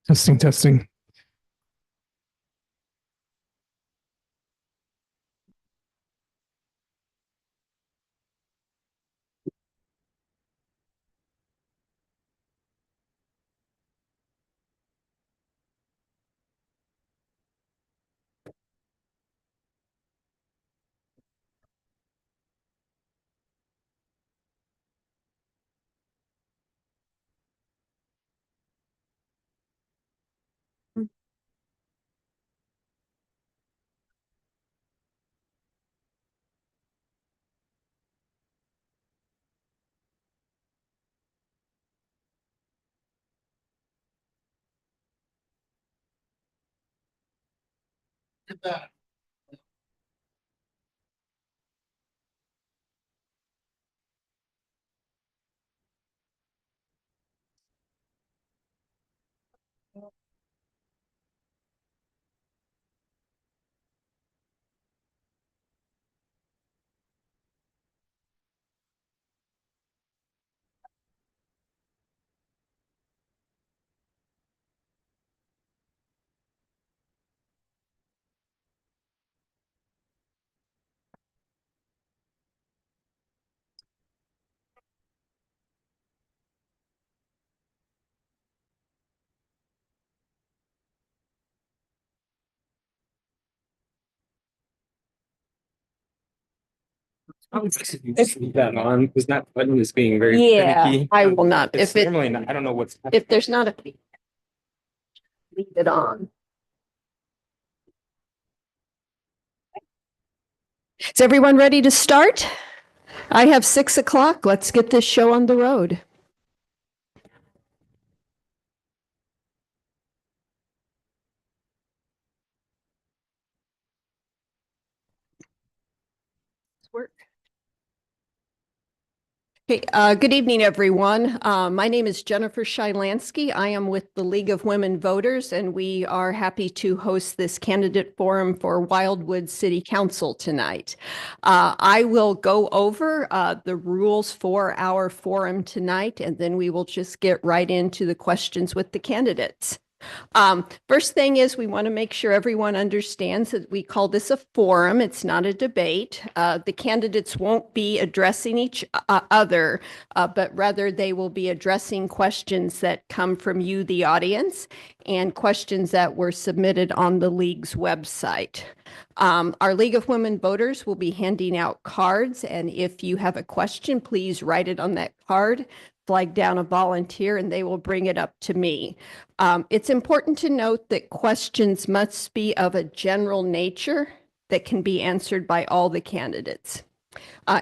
Testing, testing. That on because that button is being very finicky. I will not. It's normally not, I don't know what's If there's not a, leave it on. Is everyone ready to start? I have 6 o'clock. Let's get this show on the road. Work. Okay, good evening, everyone. My name is Jennifer Shylansky. I am with the League of Women Voters, and we are happy to host this candidate forum for Wildwood City Council tonight. I will go over the rules for our forum tonight, and then we will just get right into the questions with the candidates. First thing is we want to make sure everyone understands that we call this a forum. It's not a debate. The candidates won't be addressing each other, but rather they will be addressing questions that come from you, the audience, and questions that were submitted on the League's website. Our League of Women Voters will be handing out cards, and if you have a question, please write it on that card, flag down a volunteer, and they will bring it up to me. It's important to note that questions must be of a general nature that can be answered by all the candidates.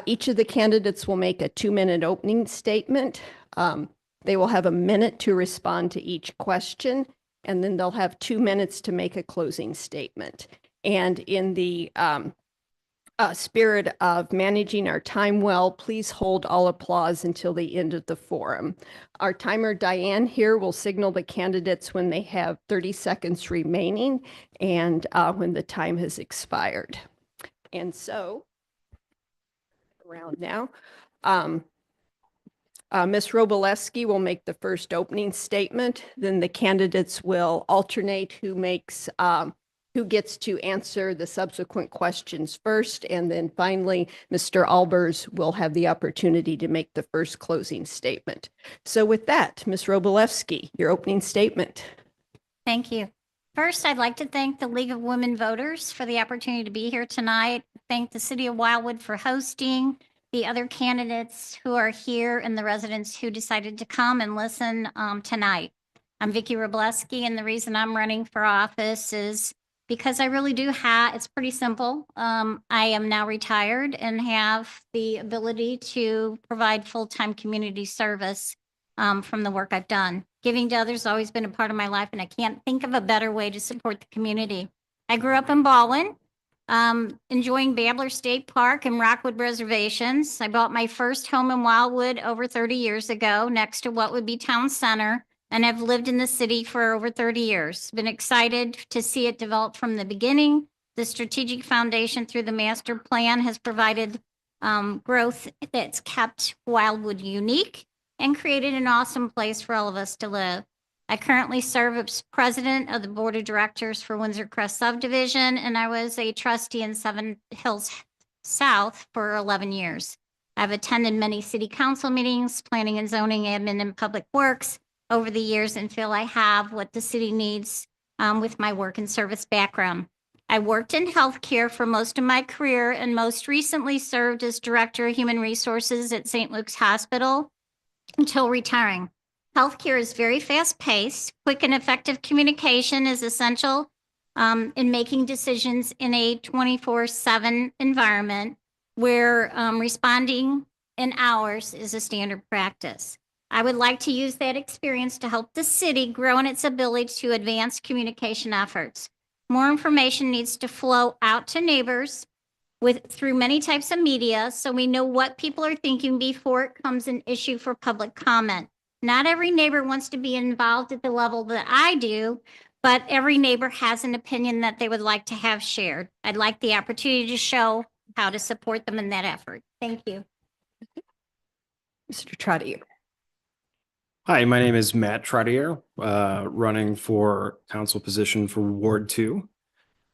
Each of the candidates will make a 2-minute opening statement. They will have a minute to respond to each question, and then they'll have 2 minutes to make a closing statement. And in the spirit of managing our time well, please hold all applause until the end of the forum. Our timer, Diane, here will signal the candidates when they have 30 seconds remaining and when the time has expired. And so, around now, Ms. Roboleski will make the first opening statement. Then the candidates will alternate who gets to answer the subsequent questions first. And then finally, Mr. Albers will have the opportunity to make the first closing statement. So with that, Ms. Robolewski, your opening statement. Thank you. First, I'd like to thank the League of Women Voters for the opportunity to be here tonight. Thank the City of Wildwood for hosting, the other candidates who are here, and the residents who decided to come and listen tonight. I'm Vicki Robolewski, and the reason I'm running for office is because I really do it's pretty simple. I am now retired and have the ability to provide full-time community service from the work I've done. Giving to others has always been a part of my life, and I can't think of a better way to support the community. I grew up in Baldwin, enjoying Babbler State Park and Rockwood reservations. I bought my first home in Wildwood over 30 years ago, next to what would be Town Center, and I've lived in the city for over 30 years. Been excited to see it develop from the beginning. The strategic foundation through the master plan has provided growth that's kept Wildwood unique and created an awesome place for all of us to live. I currently serve as president of the board of directors for Windsor Crest subdivision, and I was a trustee in Seven Hills South for 11 years. I've attended many city council meetings, planning and zoning, admin, and public works over the years, and feel I have what the city needs with my work and service background. I worked in healthcare for most of my career and most recently served as Director of Human Resources at St. Luke's Hospital until retiring. Healthcare is very fast-paced. Quick and effective communication is essential in making decisions in a 24/7 environment where responding in hours is a standard practice. I would like to use that experience to help the city grow in its ability to advance communication efforts. More information needs to flow out to neighbors through many types of media so we know what people are thinking before it becomes an issue for public comment. Not every neighbor wants to be involved at the level that I do, but every neighbor has an opinion that they would like to have shared. I'd like the opportunity to show how to support them in that effort. Thank you. Mr. Trottier. Hi, my name is Matt Trottier, running for council position for Ward 2.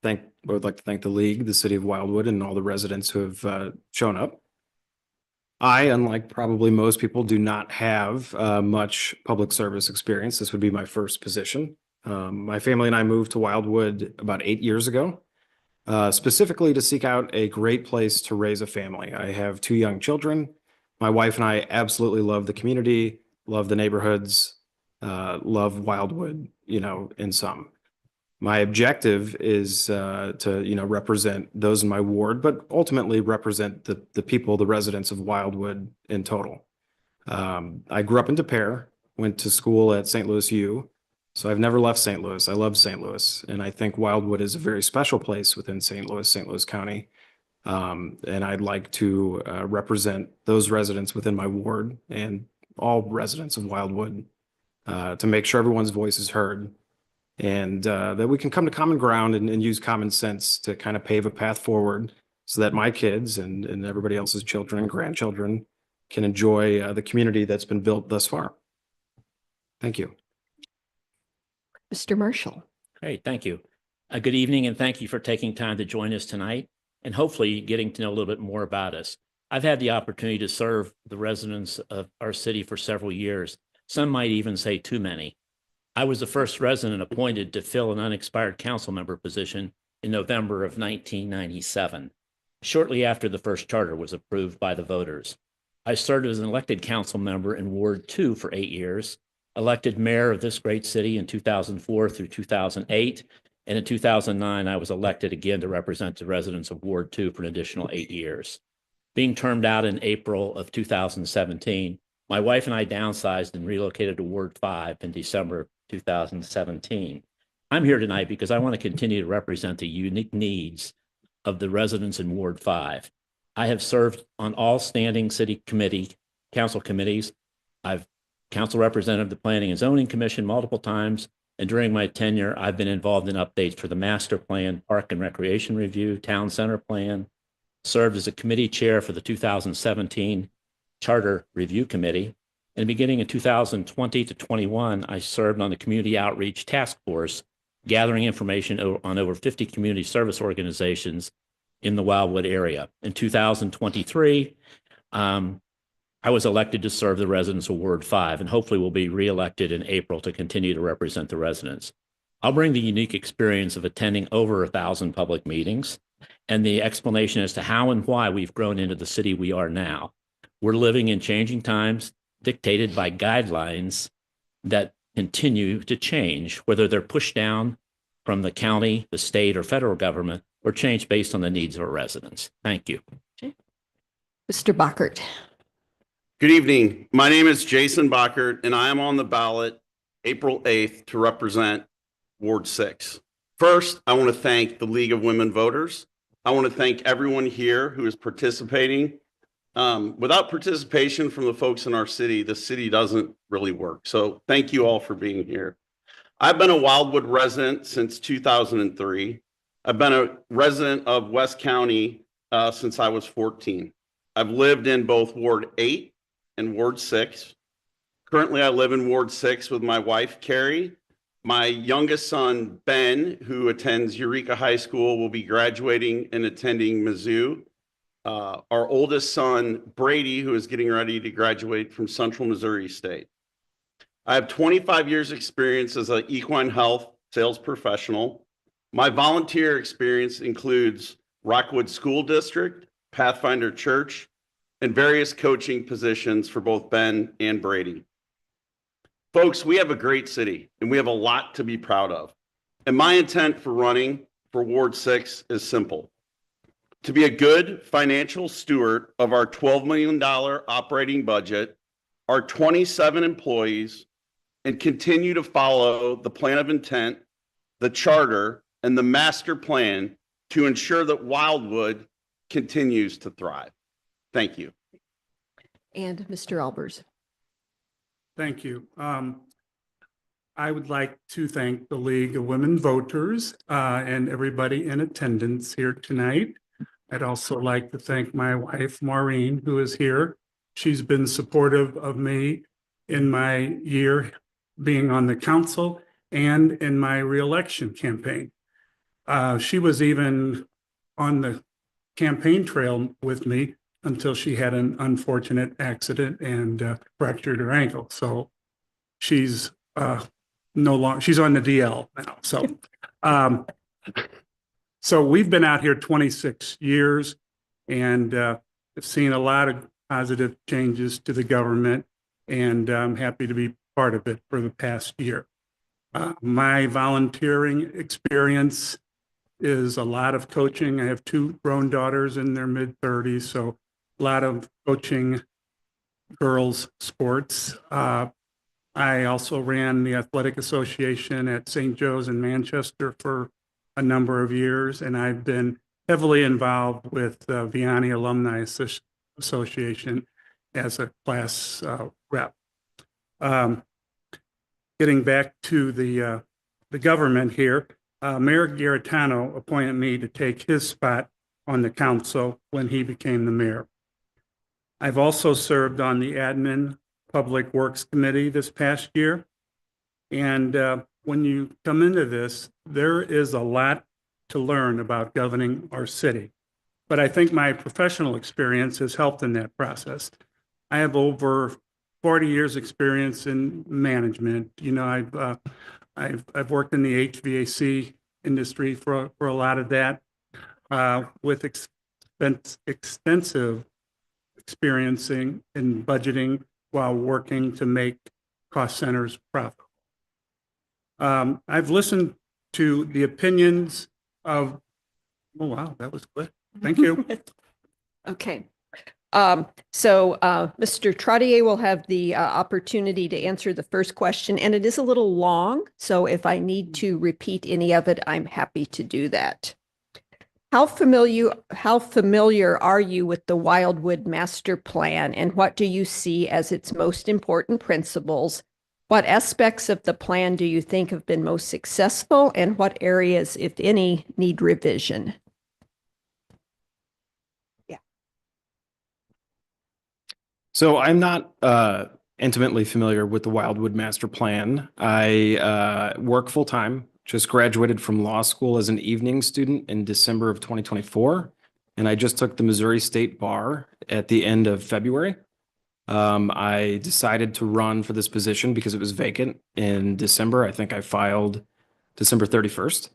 I would like to thank the league, the city of Wildwood, and all the residents who have shown up. I, unlike probably most people, do not have much public service experience. This would be my first position. My family and I moved to Wildwood about 8 years ago, specifically to seek out a great place to raise a family. I have 2 young children. My wife and I absolutely love the community, love the neighborhoods, love Wildwood, in sum. My objective is to, represent those in my ward, but ultimately represent the people, the residents of Wildwood in total. I grew up in Des Peres, went to school at St. Louis U, so I've never left St. Louis. I love St. Louis, and I think Wildwood is a very special place within St. Louis County. And I'd like to represent those residents within my ward and all residents of Wildwood to make sure everyone's voice is heard, and that we can come to common ground and use common sense to kind of pave a path forward so that my kids and everybody else's children and grandchildren can enjoy the community that's been built thus far. Thank you. Mr. Marshall. Great, thank you. Good evening, and thank you for taking time to join us tonight and hopefully getting to know a little bit more about us. I've had the opportunity to serve the residents of our city for several years. Some might even say too many. I was the first resident appointed to fill an unexpired council member position in November of 1997, shortly after the first charter was approved by the voters. I served as an elected council member in Ward 2 for 8 years, elected mayor of this great city in 2004 through 2008, and in 2009, I was elected again to represent the residents of Ward 2 for an additional 8 years. Being termed out in April of 2017, my wife and I downsized and relocated to Ward 5 in December of 2017. I'm here tonight because I want to continue to represent the unique needs of the residents in Ward 5. I have served on all standing city council committees. I've council representative of the Planning and Zoning Commission multiple times, and during my tenure, I've been involved in updates for the Master Plan, Park and Recreation Review, Town Center Plan, served as a committee chair for the 2017 Charter Review Committee, and beginning in 2020 to 21, I served on the Community Outreach Task Force, gathering information on over 50 community service organizations in the Wildwood area. In 2023, I was elected to serve the residents of Ward 5, and hopefully will be reelected in April to continue to represent the residents. I'll bring the unique experience of attending over 1,000 public meetings and the explanation as to how and why we've grown into the city we are now. We're living in changing times dictated by guidelines that continue to change, whether they're pushed down from the county, the state, or federal government, or changed based on the needs of our residents. Thank you. Mr. Bockert. Good evening. My name is Jason Bockert, and I am on the ballot April 8th to represent Ward 6. First, I want to thank the League of Women Voters. I want to thank everyone here who is participating. Without participation from the folks in our city, the city doesn't really work. So thank you all for being here. I've been a Wildwood resident since 2003. I've been a resident of West County since I was 14. I've lived in both Ward 8 and Ward 6. Currently, I live in Ward 6 with my wife, Carrie. My youngest son, Ben, who attends Eureka High School, will be graduating and attending Mizzou. Our oldest son, Brady, who is getting ready to graduate from Central Missouri State. I have 25 years experience as an equine health sales professional. My volunteer experience includes Rockwood School District, Pathfinder Church, and various coaching positions for both Ben and Brady. Folks, we have a great city and we have a lot to be proud of. And my intent for running for Ward 6 is simple: to be a good financial steward of our $12 million operating budget, our 27 employees, and continue to follow the plan of intent, the charter, and the master plan to ensure that Wildwood continues to thrive. Thank you. And Mr. Albers. Thank you. I would like to thank the League of Women Voters and everybody in attendance here tonight. I'd also like to thank my wife, Maureen, who is here. She's been supportive of me in my year being on the council and in my reelection campaign. She was even on the campaign trail with me until she had an unfortunate accident and fractured her ankle. So she's no longer, she's on the DL now. So we've been out here 26 years and have seen a lot of positive changes to the government, and I'm happy to be part of it for the past year. My volunteering experience is a lot of coaching. I have 2 grown daughters in their mid-30s, so a lot of coaching girls sports. I also ran the athletic association at St. Joe's in Manchester for a number of years, and I've been heavily involved with the Vianney Alumni Association as a class rep. Getting back to the government here, Mayor Garitano appointed me to take his spot on the council when he became the mayor. I've also served on the Admin Public Works Committee this past year. And when you come into this, there is a lot to learn about governing our city. But I think my professional experience has helped in that process. I have over 40 years experience in management. You know, I've worked in the HVAC industry for a lot of that, with extensive experiencing in budgeting while working to make cost centers profitable. I've listened to the opinions of, oh wow, that was good. Thank you. Okay. So Mr. Trottier will have the opportunity to answer the first question, and it is a little long. So if I need to repeat any of it, I'm happy to do that. How familiar are you with the Wildwood Master Plan, and what do you see as its most important principles? What aspects of the plan do you think have been most successful, and what areas, if any, need revision? So I'm not intimately familiar with the Wildwood Master Plan. I work full-time, just graduated from law school as an evening student in December of 2024, and I just took the Missouri State Bar at the end of February. I decided to run for this position because it was vacant in December. I think I filed December 31st.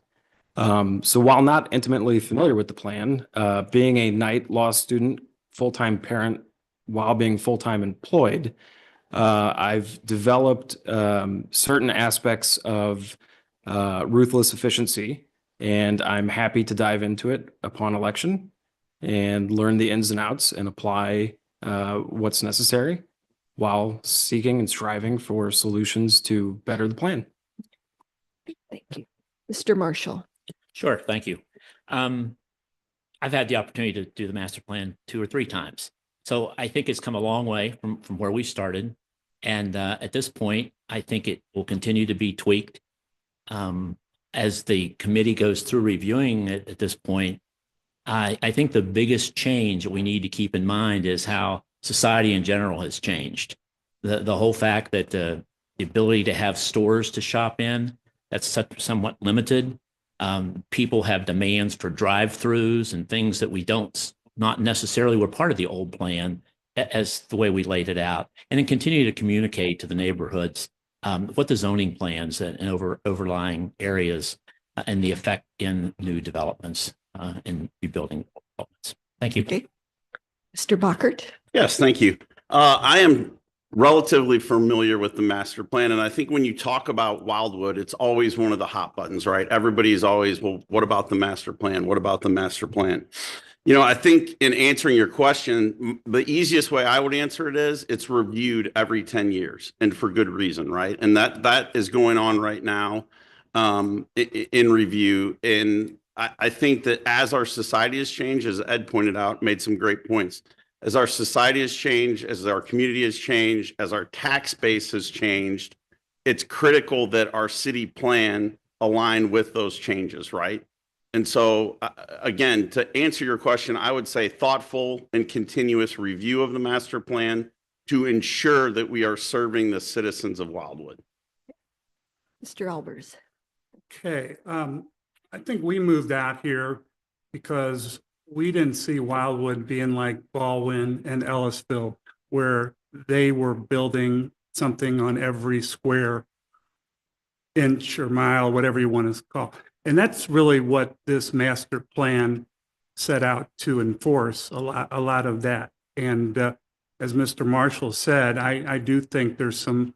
So while not intimately familiar with the plan, being a night law student, full-time parent, while being full-time employed, I've developed certain aspects of ruthless efficiency, and I'm happy to dive into it upon election and learn the ins and outs and apply what's necessary while seeking and striving for solutions to better the plan. Thank you. Mr. Marshall. Sure, thank you. I've had the opportunity to do the master plan 2 or 3 times. So I think it's come a long way from where we started. And at this point, I think it will continue to be tweaked. As the committee goes through reviewing it at this point, I think the biggest change that we need to keep in mind is how society in general has changed. The whole fact that the ability to have stores to shop in, that's somewhat limited. People have demands for drive-throughs and things that we not necessarily were part of the old plan as the way we laid it out, and then continue to communicate to the neighborhoods what the zoning plans and overlying areas and the effect in new developments and rebuilding developments. Thank you. Okay. Mr. Bockert? Yes, thank you. I am relatively familiar with the master plan, and I think when you talk about Wildwood, it's always one of the hot buttons, right? Everybody's always, well, what about the master plan? What about the master plan? I think in answering your question, the easiest way I would answer it is it's reviewed every 10 years and for good reason, right? And that is going on right now in review. And I think that as our society has changed, as Ed pointed out, made some great points. As our society has changed, as our community has changed, as our tax base has changed, it's critical that our city plan align with those changes, right? And so, again, to answer your question, I would say thoughtful and continuous review of the master plan to ensure that we are serving the citizens of Wildwood. Mr. Albers? Okay, I think we moved out here because we didn't see Wildwood being like Baldwin and Ellisville, where they were building something on every square inch or mile, whatever you want to call. And that's really what this master plan set out to enforce, a lot of that. And as Mr. Marshall said, I do think there's some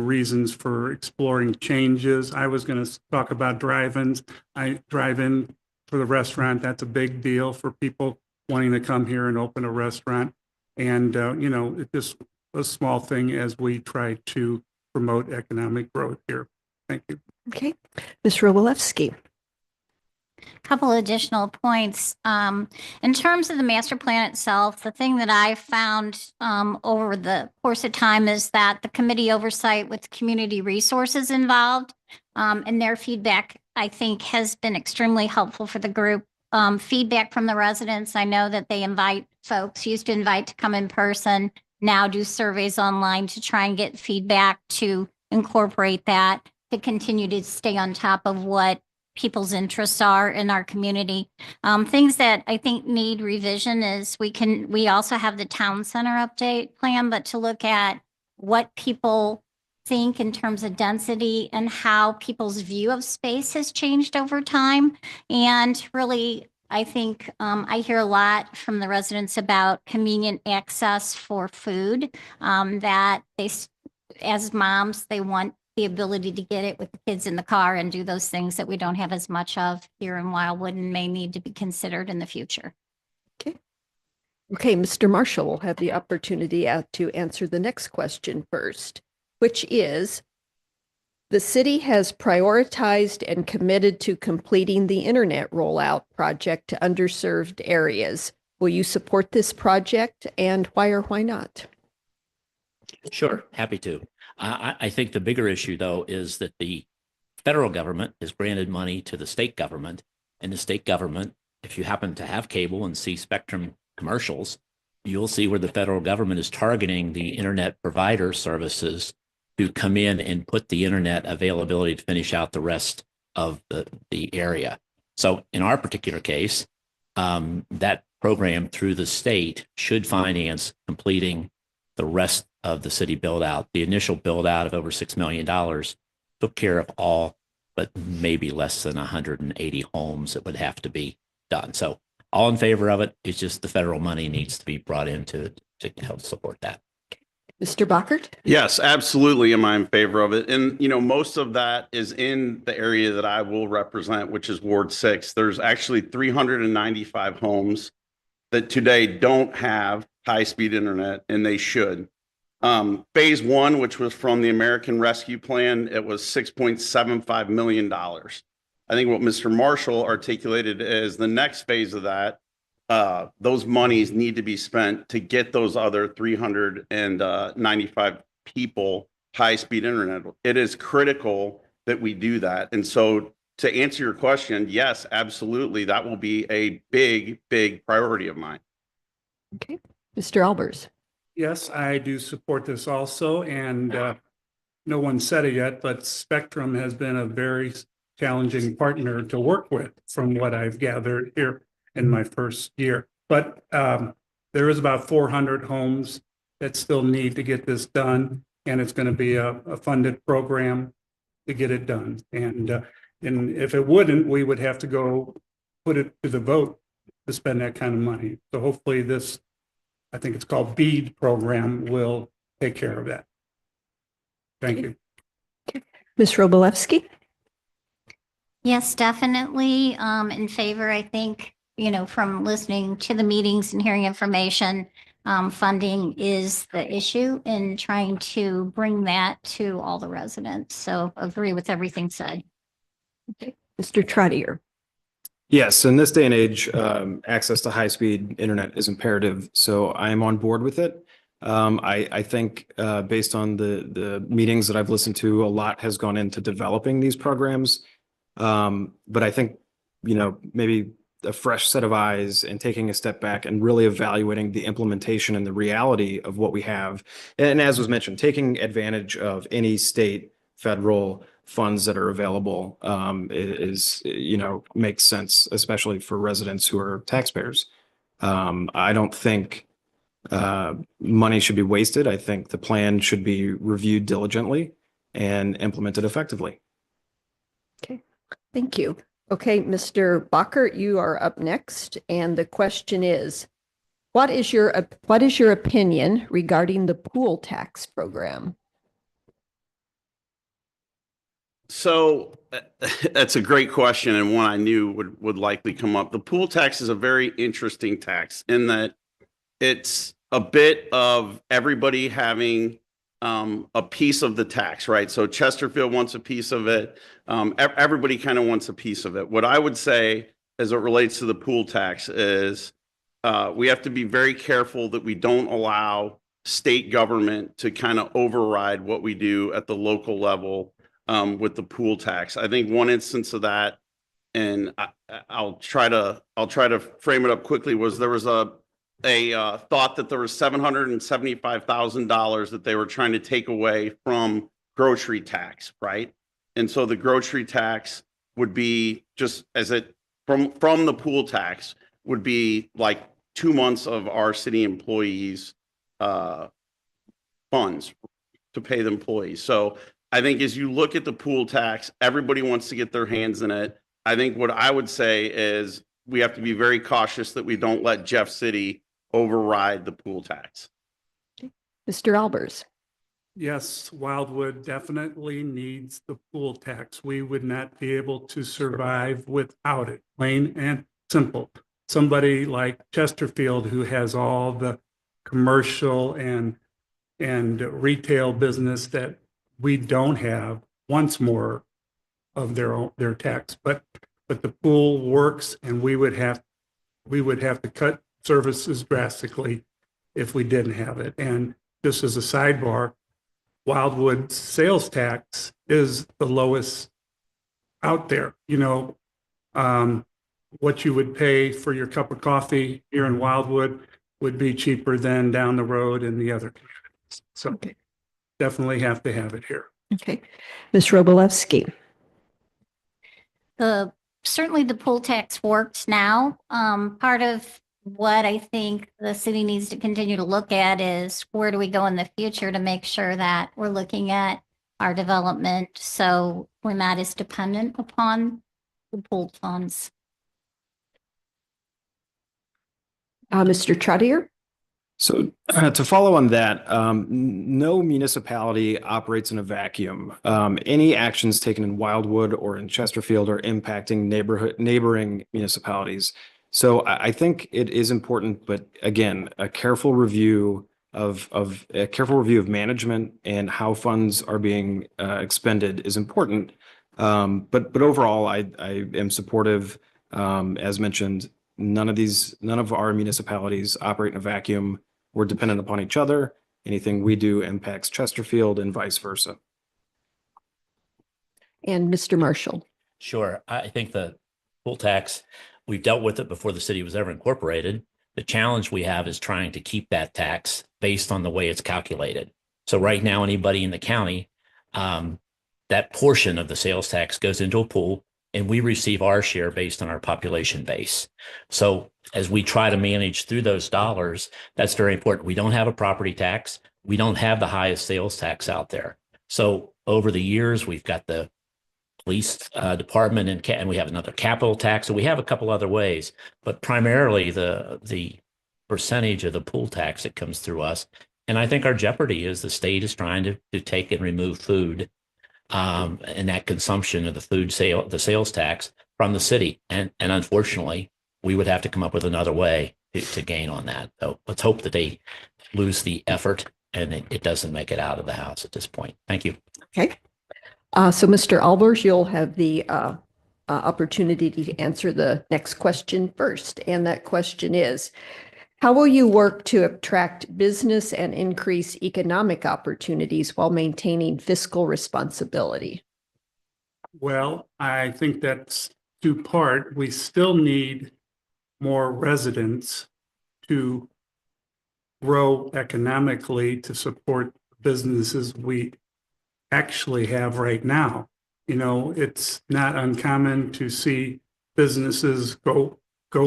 reasons for exploring changes. I was going to talk about drive-ins. I drive in for the restaurant. That's a big deal for people wanting to come here and open a restaurant. And, it's just a small thing as we try to promote economic growth here. Thank you. Okay. Ms. Robolewski? Couple additional points. In terms of the master plan itself, the thing that I found over the course of time is that the committee oversight with community resources involved and their feedback, I think, has been extremely helpful for the group. Feedback from the residents, I know that they used to invite to come in person, now do surveys online to try and get feedback to incorporate that, to continue to stay on top of what people's interests are in our community. Things that I think need revision is we also have the town center update plan, but to look at what people think in terms of density and how people's view of space has changed over time. And really, I think I hear a lot from the residents about convenient access for food, that as moms, they want the ability to get it with the kids in the car and do those things that we don't have as much of here in Wildwood and may need to be considered in the future. Okay, Mr. Marshall will have the opportunity to answer the next question first, which is, the city has prioritized and committed to completing the internet rollout project to underserved areas. Will you support this project, and why or why not? Sure, happy to. I think the bigger issue, though, is that the federal government has granted money to the state government, and the state government, if you happen to have cable and see Spectrum commercials, you'll see where the federal government is targeting the internet provider services to come in and put the internet availability to finish out the rest of the area. So in our particular case, that program through the state should finance completing the rest of the city build out. The initial build out of over $6 million took care of all, but maybe less than 180 homes that would have to be done. So all in favor of it. It's just the federal money needs to be brought in to help support that. Mr. Bockert? Yes, absolutely. Am I in favor of it? And, most of that is in the area that I will represent, which is Ward 6. There's actually 395 homes that today don't have high-speed internet, and they should. Phase 1, which was from the American Rescue Plan, it was $6.75 million. I think what Mr. Marshall articulated is the next phase of that, those monies need to be spent to get those other 395 people high-speed internet. It is critical that we do that. And so to answer your question, yes, absolutely. That will be a big, big priority of mine. Okay. Mr. Albers? Yes, I do support this also, and no one said it yet, but Spectrum has been a very challenging partner to work with from what I've gathered here in my first year. But there is about 400 homes that still need to get this done, and it's going to be a funded program to get it done. And if it wouldn't, we would have to go put it to the vote to spend that kind of money. So hopefully this, I think it's called BEAD program, will take care of that. Thank you. Ms. Robolewski? Yes, definitely in favor. I think, from listening to the meetings and hearing information, funding is the issue in trying to bring that to all the residents. So agree with everything said. Mr. Trottier? Yes, in this day and age, access to high-speed internet is imperative, so I am on board with it. I think based on the meetings that I've listened to, a lot has gone into developing these programs. But I think, maybe a fresh set of eyes and taking a step back and really evaluating the implementation and the reality of what we have. And as was mentioned, taking advantage of any state, federal funds that are available makes sense, especially for residents who are taxpayers. I don't think money should be wasted. I think the plan should be reviewed diligently and implemented effectively. Okay, thank you. Okay, Mr. Bacher, you are up next. And the question is, what is your opinion regarding the pool tax program? So that's a great question, and one I knew would likely come up. The pool tax is a very interesting tax in that it's a bit of everybody having a piece of the tax, right? So Chesterfield wants a piece of it. Everybody kind of wants a piece of it. What I would say as it relates to the pool tax is we have to be very careful that we don't allow state government to kind of override what we do at the local level with the pool tax. I think one instance of that, and I'll try to frame it up quickly, was there was a thought that there was $775,000 that they were trying to take away from grocery tax, right? And so the grocery tax would be just as it from the pool tax would be like 2 months of our city employees' funds to pay the employees. So I think as you look at the pool tax, everybody wants to get their hands in it. I think what I would say is we have to be very cautious that we don't let Jeff City override the pool tax. Mr. Albers? Yes, Wildwood definitely needs the pool tax. We would not be able to survive without it, plain and simple. Somebody like Chesterfield, who has all the commercial and retail business that we don't have, wants more of their tax. But the pool works, and we would have to cut services drastically if we didn't have it. And just as a sidebar, Wildwood sales tax is the lowest out there. What you would pay for your cup of coffee here in Wildwood would be cheaper than down the road in the other communities. So Okay. Definitely have to have it here. Okay. Ms. Robolewski? Certainly the pool tax works now. Part of what I think the city needs to continue to look at is where do we go in the future to make sure that we're looking at our development so we're not as dependent upon the pool funds. Mr. Trottier? So to follow on that, no municipality operates in a vacuum. Any actions taken in Wildwood or in Chesterfield are impacting neighboring municipalities. So I think it is important, but again, a careful review of management and how funds are being expended is important. But overall, I am supportive. As mentioned, none of our municipalities operate in a vacuum. We're dependent upon each other. Anything we do impacts Chesterfield and vice versa. And Mr. Marshall? Sure. I think the pool tax, we've dealt with it before the city was ever incorporated. The challenge we have is trying to keep that tax based on the way it's calculated. So right now, anybody in the county, that portion of the sales tax goes into a pool and we receive our share based on our population base. So as we try to manage through those dollars, that's very important. We don't have a property tax. We don't have the highest sales tax out there. So over the years, we've got the police department and we have another capital tax. So we have a couple other ways, but primarily the percentage of the pool tax that comes through us. And I think our jeopardy is the state is trying to take and remove food and that consumption of the sales tax from the city. And unfortunately, we would have to come up with another way to gain on that. So let's hope that they lose the effort and it doesn't make it out of the House at this point. Thank you. Okay. So Mr. Albers, you'll have the opportunity to answer the next question first. And that question is, how will you work to attract business and increase economic opportunities while maintaining fiscal responsibility? Well, I think that's two-part. We still need more residents to grow economically to support businesses we actually have right now. You know, it's not uncommon to see businesses go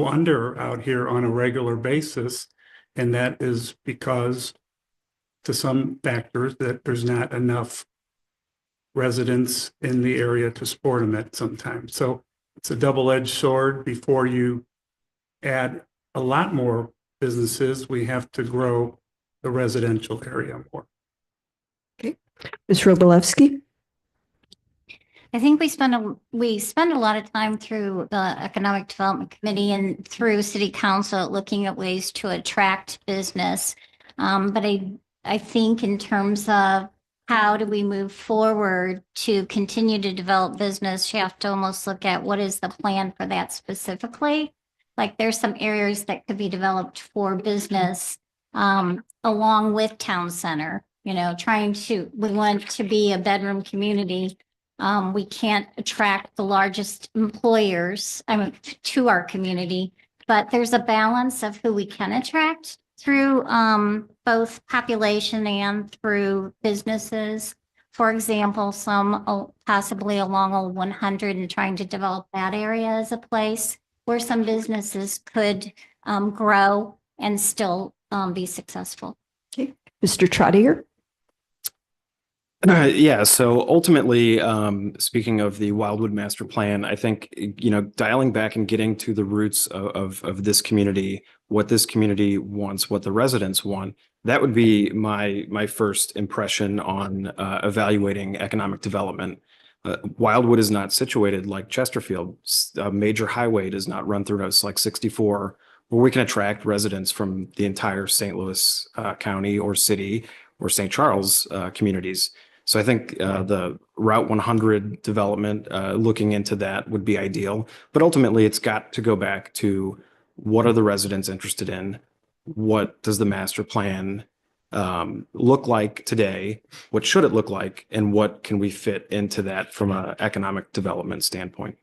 under out here on a regular basis. And that is because to some factors that there's not enough residents in the area to support them at sometimes. So it's a double-edged sword. Before you add a lot more businesses, we have to grow the residential area more. Okay. Ms. Robolewski? I think we spend a lot of time through the Economic Development Committee and through City Council looking at ways to attract business. But I think in terms of how do we move forward to continue to develop business, you have to almost look at what is the plan for that specifically. Like there's some areas that could be developed for business along with town center, you know, we want to be a bedroom community. We can't attract the largest employers to our community, but there's a balance of who we can attract through both population and through businesses. For example, some possibly along Old 100 and trying to develop that area as a place where some businesses could grow and still be successful. Okay. Mr. Trottier? Yeah, so ultimately, speaking of the Wildwood Master Plan, I think, you know, dialing back and getting to the roots of this community, what this community wants, what the residents want, that would be my first impression on evaluating economic development. Wildwood is not situated like Chesterfield. A major highway does not run through us like 64, where we can attract residents from the entire St. Louis County or city or St. Charles communities. So I think the Route 100 development, looking into that would be ideal. But ultimately, it's got to go back to what are the residents interested in? What does the master plan look like today? What should it look like? And what can we fit into that from an economic development standpoint?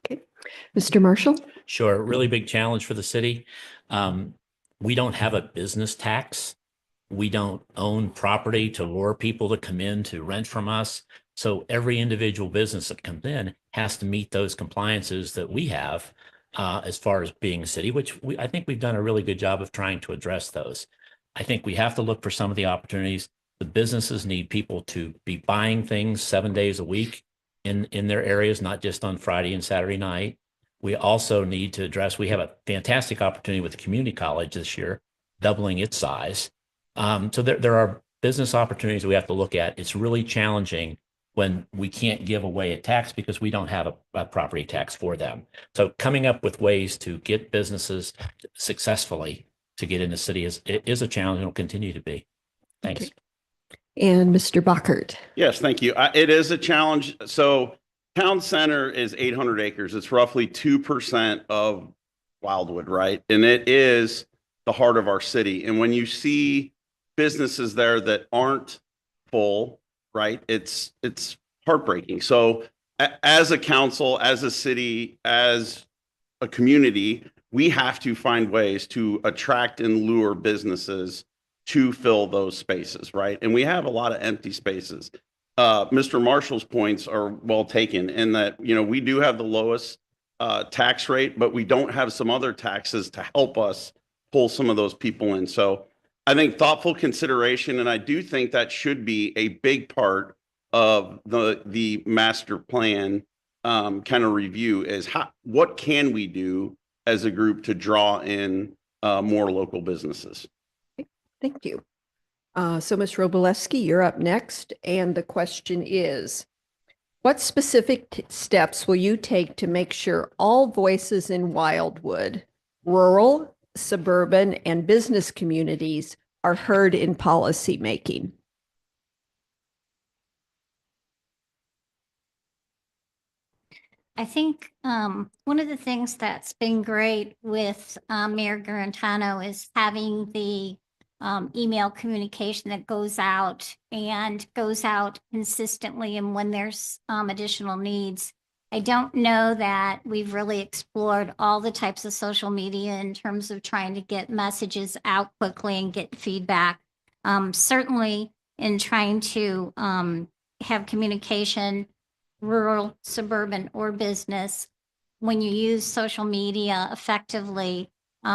Okay. Mr. Marshall? Sure. Really big challenge for the city. We don't have a business tax. We don't own property to lure people to come in to rent from us. So every individual business that comes in has to meet those compliances that we have as far as being a city, which I think we've done a really good job of trying to address those. I think we have to look for some of the opportunities. The businesses need people to be buying things 7 days a week in their areas, not just on Friday and Saturday night. We also need to address, we have a fantastic opportunity with the community college this year, doubling its size. So there are business opportunities we have to look at. It's really challenging when we can't give away a tax because we don't have a property tax for them. So coming up with ways to get businesses successfully to get in the city is a challenge and will continue to be. Thanks. Okay. And Mr. Bachert? Yes, thank you. It is a challenge. So town center is 800 acres. It's roughly 2% of Wildwood, right? And it is the heart of our city. And when you see businesses there that aren't full, right, it's heartbreaking. So as a council, as a city, as a community, we have to find ways to attract and lure businesses to fill those spaces, right? And we have a lot of empty spaces. Mr. Marshall's points are well taken in that, we do have the lowest tax rate, but we don't have some other taxes to help us pull some of those people in. So I think thoughtful consideration, and I do think that should be a big part of the master plan kind of review is what can we do as a group to draw in more local businesses. Thank you. So Ms. Robolewski, you're up next. And the question is, what specific steps will you take to make sure all voices in Wildwood, rural, suburban, and business communities are heard in policy making? I think one of the things that's been great with Mayor Garantano is having the email communication that goes out consistently and when there's additional needs. I don't know that we've really explored all the types of social media in terms of trying to get messages out quickly and get feedback. Certainly in trying to have communication, rural, suburban, or business, when you use social media effectively,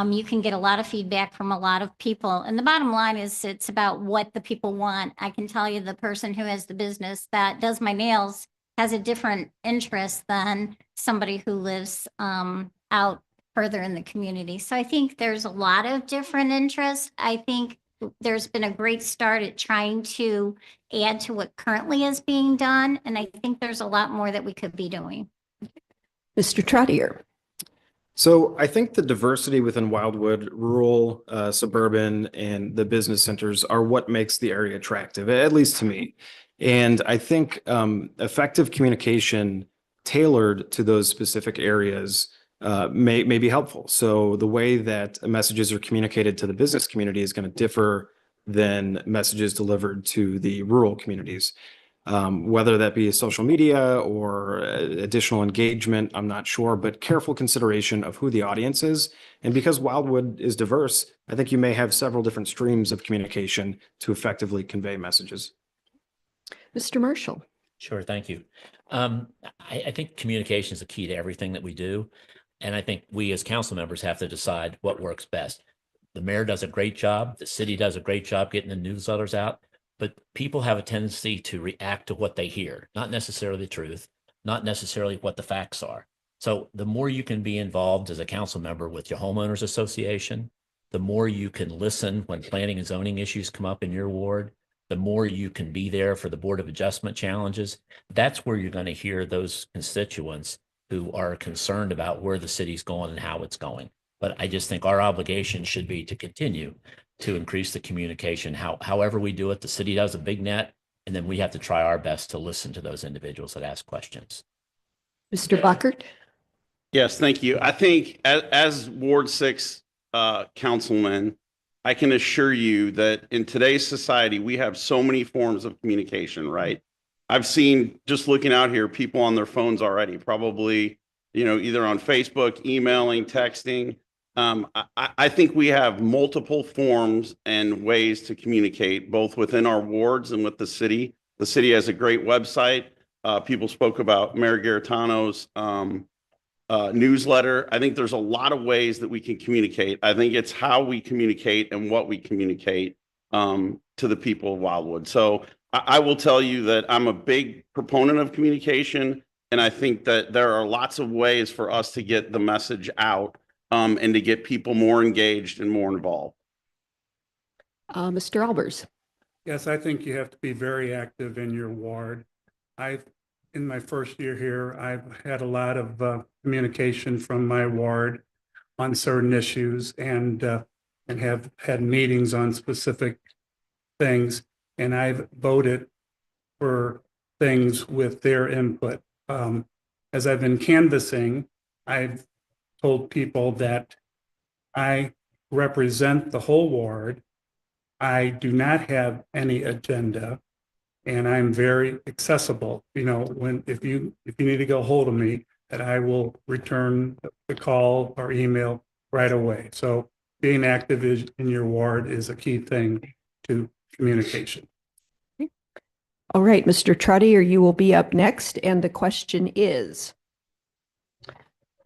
you can get a lot of feedback from a lot of people. And the bottom line is it's about what the people want. I can tell you the person who has the business that does my nails has a different interest than somebody who lives out further in the community. So I think there's a lot of different interests. I think there's been a great start at trying to add to what currently is being done. And I think there's a lot more that we could be doing. Mr. Trottier. So I think the diversity within Wildwood, rural, suburban, and the business centers are what makes the area attractive, at least to me. And I think effective communication tailored to those specific areas may be helpful. So the way that messages are communicated to the business community is going to differ than messages delivered to the rural communities. Whether that be social media or additional engagement, I'm not sure, but careful consideration of who the audience is. And because Wildwood is diverse, I think you may have several different streams of communication to effectively convey messages. Mr. Marshall. Sure, thank you. I think communication is the key to everything that we do. And I think we as council members have to decide what works best. The mayor does a great job. The city does a great job getting the newsletters out. But people have a tendency to react to what they hear, not necessarily the truth, not necessarily what the facts are. So the more you can be involved as a council member with your homeowners association, the more you can listen when planning and zoning issues come up in your ward, the more you can be there for the Board of Adjustment challenges. That's where you're going to hear those constituents who are concerned about where the city's going and how it's going. But I just think our obligation should be to continue to increase the communication. However we do it, the city does a big net, and then we have to try our best to listen to those individuals that ask questions. Mr. Buckert. Yes, thank you. I think as Ward 6 councilman, I can assure you that in today's society, we have so many forms of communication, right? I've seen, just looking out here, people on their phones already, probably, either on Facebook, emailing, texting. I think we have multiple forms and ways to communicate, both within our wards and with the city. The city has a great website. People spoke about Mayor Garantano's newsletter. I think there's a lot of ways that we can communicate. I think it's how we communicate and what we communicate to the people of Wildwood. So I will tell you that I'm a big proponent of communication, and I think that there are lots of ways for us to get the message out and to get people more engaged and more involved. Mr. Albers. Yes, I think you have to be very active in your ward. In my first year here, I've had a lot of communication from my ward on certain issues and have had meetings on specific things. And I've voted for things with their input. As I've been canvassing, I've told people that I represent the whole ward. I do not have any agenda, and I'm very accessible. If you need to get a hold of me, that I will return the call or email right away. So being active in your ward is a key thing to communication. All right, Mr. Trottier, you will be up next. And the question is,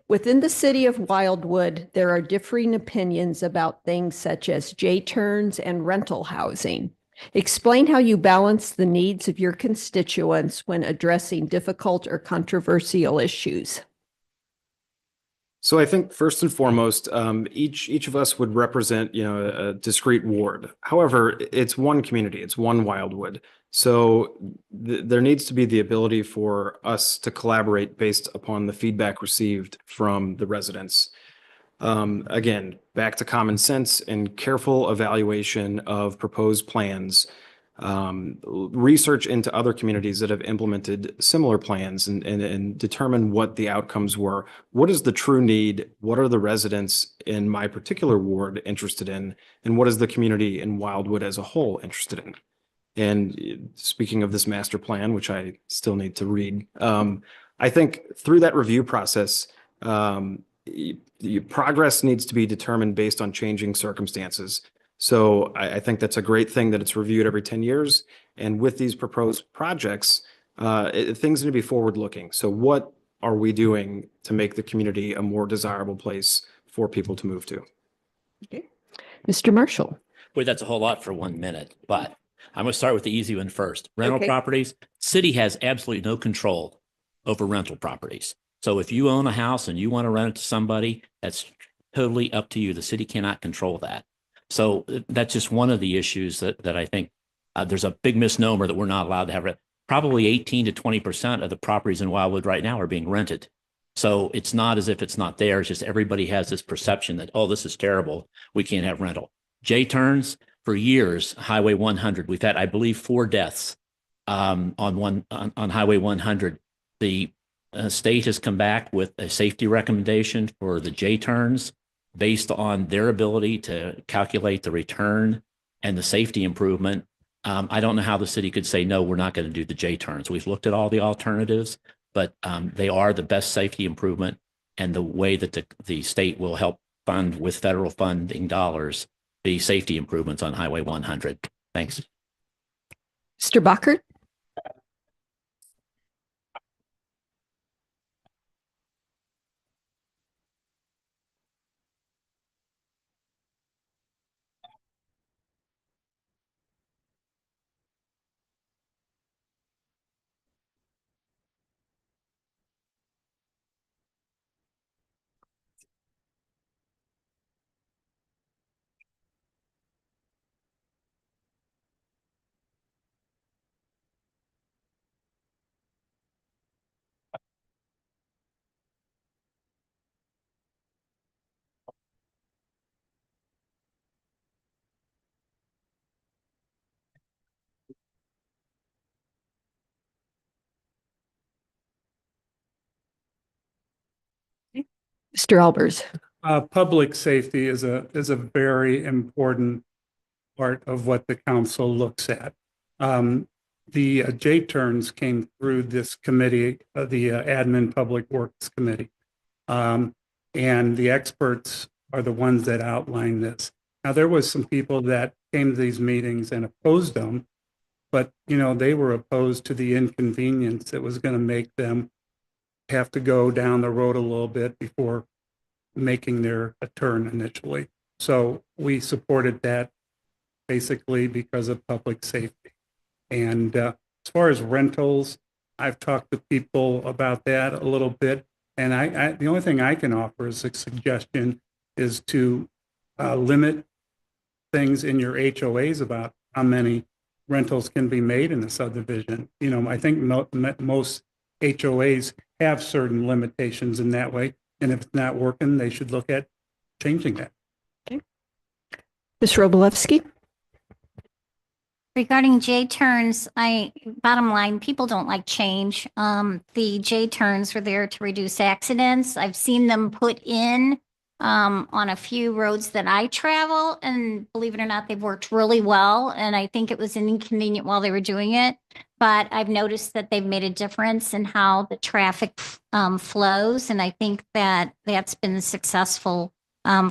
within the city of Wildwood, there are differing opinions about things such as J-turns and rental housing. Explain how you balance the needs of your constituents when addressing difficult or controversial issues. So I think first and foremost, each of us would represent, a discrete ward. However, it's one community, it's one Wildwood. So there needs to be the ability for us to collaborate based upon the feedback received from the residents. Again, back to common sense and careful evaluation of proposed plans. Research into other communities that have implemented similar plans and determine what the outcomes were. What is the true need? What are the residents in my particular ward interested in? And what is the community in Wildwood as a whole interested in? And speaking of this master plan, which I still need to read, I think through that review process, the progress needs to be determined based on changing circumstances. So I think that's a great thing that it's reviewed every 10 years. And with these proposed projects, things need to be forward-looking. So what are we doing to make the community a more desirable place for people to move to? Okay. Mr. Marshall. Boy, that's a whole lot for 1 minute, but I'm going to start with the easy one first. Rental Okay. properties, city has absolutely no control over rental properties. So if you own a house and you want to rent it to somebody, that's totally up to you. The city cannot control that. So that's just one of the issues that I think there's a big misnomer that we're not allowed to have it. Probably 18 to 20% of the properties in Wildwood right now are being rented. So it's not as if it's not there. It's just everybody has this perception that, oh, this is terrible. We can't have rental. J-turns, for years, Highway 100, we've had, I believe, 4 deaths on Highway 100. The state has come back with a safety recommendation for the J-turns based on their ability to calculate the return and the safety improvement. I don't know how the city could say, no, we're not going to do the J-turns. We've looked at all the alternatives, but they are the best safety improvement and the way that the state will help fund with federal funding dollars the safety improvements on Highway 100. Thanks. Mr. Bachert. Mr. Albers. Public safety is a very important part of what the council looks at. The J-turns came through this committee, the Admin Public Works Committee. And the experts are the ones that outline this. Now, there was some people that came to these meetings and opposed them, but, they were opposed to the inconvenience that was going to make them have to go down the road a little bit before making their turn initially. So we supported that basically because of public safety. And as far as rentals, I've talked to people about that a little bit. And the only thing I can offer as a suggestion is to limit things in your HOAs about how many rentals can be made in a subdivision. I think most HOAs have certain limitations in that way. And if it's not working, they should look at changing that. Okay. Ms. Robolewski. Regarding J-turns, bottom line, people don't like change. The J-turns were there to reduce accidents. I've seen them put in on a few roads that I travel, and believe it or not, they've worked really well. And I think it was inconvenient while they were doing it, but I've noticed that they've made a difference in how the traffic flows. And I think that that's been successful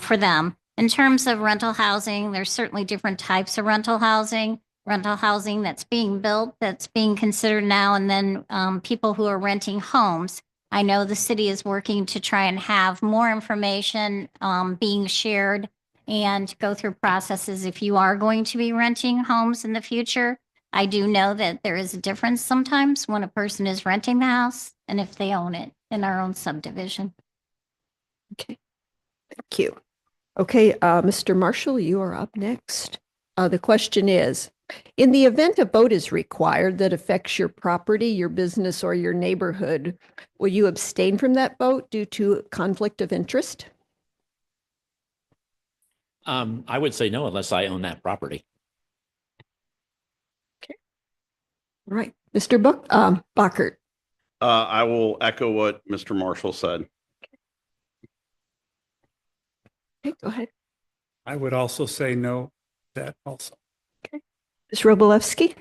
for them. In terms of rental housing, there's certainly different types of rental housing that's being built, that's being considered now, and then people who are renting homes. I know the city is working to try and have more information being shared and go through processes if you are going to be renting homes in the future. I do know that there is a difference sometimes when a person is renting the house and if they own it in our own subdivision. Okay, thank you. Okay, Mr. Marshall, you are up next. The question is, in the event a vote is required that affects your property, your business, or your neighborhood, will you abstain from that vote due to conflict of interest? I would say no unless I own that property. All right, Mr. Bockert. I will echo what Mr. Marshall said. Okay, go ahead. I would also say no, to that also. Ms. Robolewski?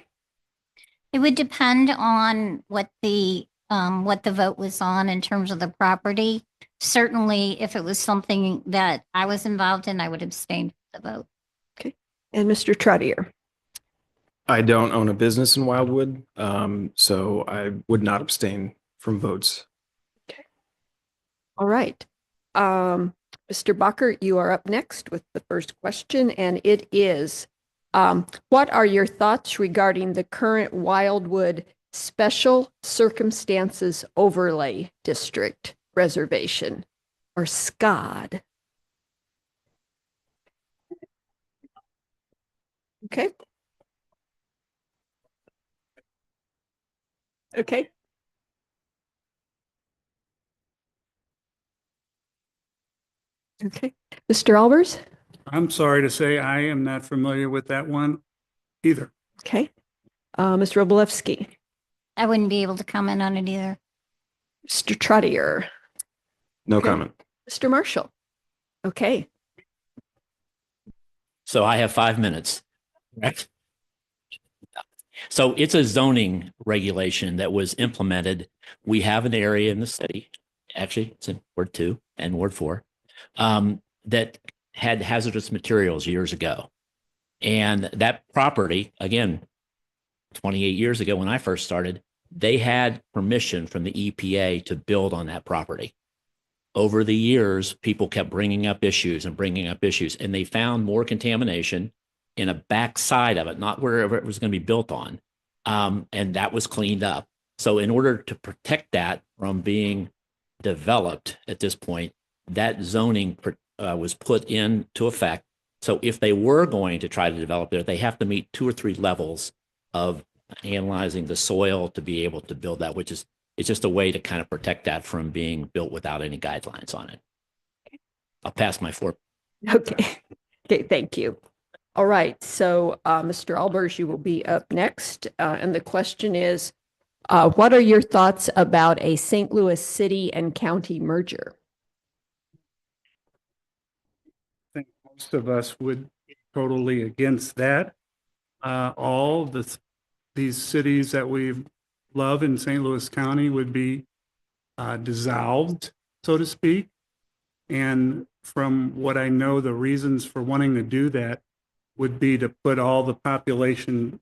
It would depend on what the vote was on in terms of the property. Certainly, if it was something that I was involved in, I would abstain from the vote. And Mr. Trottier? I don't own a business in Wildwood, so I would not abstain from votes. All right. Mr. Bockert, you are up next with the first question, and it is, what are your thoughts regarding the current Wildwood Special Circumstances Overlay District Reservation, or SCOD? Okay. Okay. Okay. Mr. Albers? I'm sorry to say I am not familiar with that one either. Okay. Ms. Robolewski? I wouldn't be able to comment on it either. Mr. Trottier? No Okay. comment. Mr. Marshall? Okay. So I have 5 minutes. Correct? So it's a zoning regulation that was implemented. We have an area in the city, actually it's in Ward 2 and Ward 4, that had hazardous materials years ago. And that property, again, 28 years ago when I first started, they had permission from the EPA to build on that property. Over the years, people kept bringing up issues, and they found more contamination in a backside of it, not wherever it was going to be built on. And that was cleaned up. So in order to protect that from being developed at this point, that zoning was put into effect. So if they were going to try to develop there, they have to meet 2 or 3 levels of analyzing the soil to be able to build that, which is, it's just a way to kind of protect that from being built without any guidelines on it. I'll pass my 4. Okay. Okay, thank you. All right, so Mr. Albers, you will be up next. And the question is, what are your thoughts about a St. Louis City and County merger? I think most of us would be totally against that. All these cities that we love in St. Louis County would be dissolved, so to speak. And from what I know, the reasons for wanting to do that would be to put all the population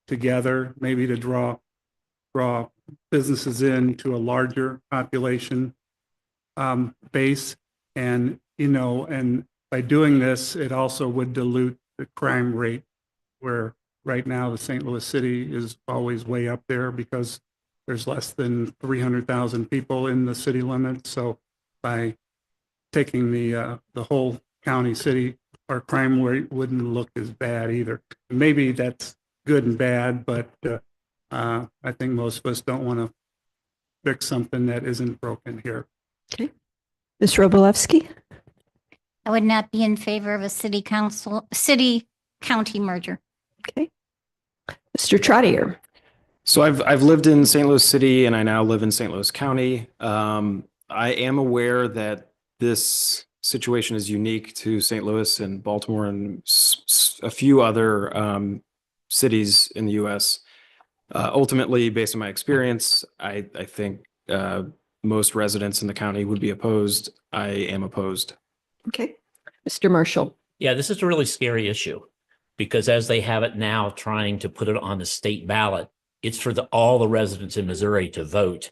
together, maybe to draw businesses into a larger population base. And, and by doing this, it also would dilute the crime rate, where right now the St. Louis City is always way up there because there's less than 300,000 people in the city limits. So by taking the whole county city, our crime rate wouldn't look as bad either. Maybe that's good and bad, but I think most of us don't want to fix something that isn't broken here. Okay. Ms. Robolewski? I would not be in favor of a city-county merger. Okay. Mr. Trottier? So I've lived in St. Louis City and I now live in St. Louis County. I am aware that this situation is unique to St. Louis and Baltimore and a few other cities in the U.S. Ultimately, based on my experience, I think most residents in the county would be opposed. I am opposed. Okay. Mr. Marshall. Yeah, this is a really scary issue because as they have it now, trying to put it on the state ballot, it's for all the residents in Missouri to vote.